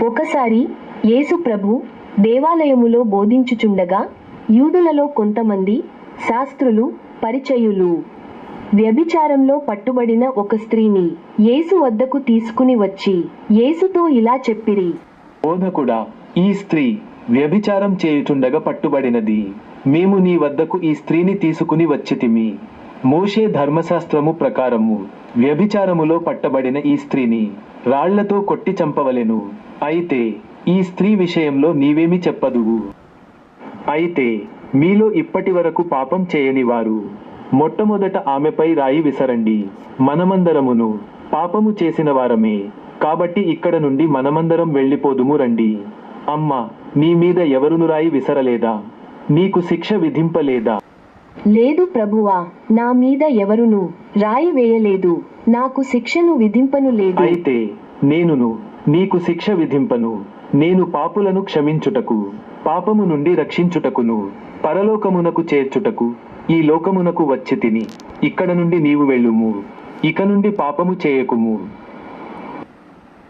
ఒకసారి యేసు ప్రభు దేవాలయములో బోధించుచుండగా యూదులలో కొంతమంది శాస్త్రులు పరిచయులు వ్యభిచారంలో పట్టుబడిన ఒక స్త్రీని యేసు వద్దకు తీసుకుని వచ్చి యేసుతో ఇలా చెప్పిరి, బోధకుడా, ఈ స్త్రీ వ్యభిచారం చేయుచుండగా పట్టుబడినది. మేము నీ వద్దకు ఈ స్త్రీని తీసుకుని వచ్చితిమి. మోషే ధర్మశాస్త్రము ప్రకారము వ్యభిచారములో పట్టబడిన ఈ స్త్రీని రాళ్లతో కొట్టి చంపవలెను. అయితే ఈ స్త్రీ విషయంలో నీవేమి చెప్పదువు? అయితే మీలో ఇప్పటి వరకు పాపం చేయని వారు మొట్టమొదట ఆమెపై రాయి విసరండి. మనమందరమును పాపము చేసిన వారమే, కాబట్టి ఇక్కడ నుండి మనమందరం వెళ్ళిపోదుము రండి. అమ్మా, నీ మీద ఎవరును రాయి విసరలేదా? నీకు శిక్ష విధింపలేదా? లేదు ప్రభువా, నా మీద ఎవరును రాయి వేయలేదు, నాకు శిక్షను విధింపను లేదు. అయితే నేనును నీకు శిక్ష విధింపను. నేను పాపులను క్షమించుటకు, పాపము నుండి రక్షించుటకును, పరలోకమునకు చేర్చుటకు ఈ లోకమునకు వచ్చి తిని. ఇక్కడ నుండి నీవు వెళ్ళుము. ఇక నుండి పాపము చేయకుము.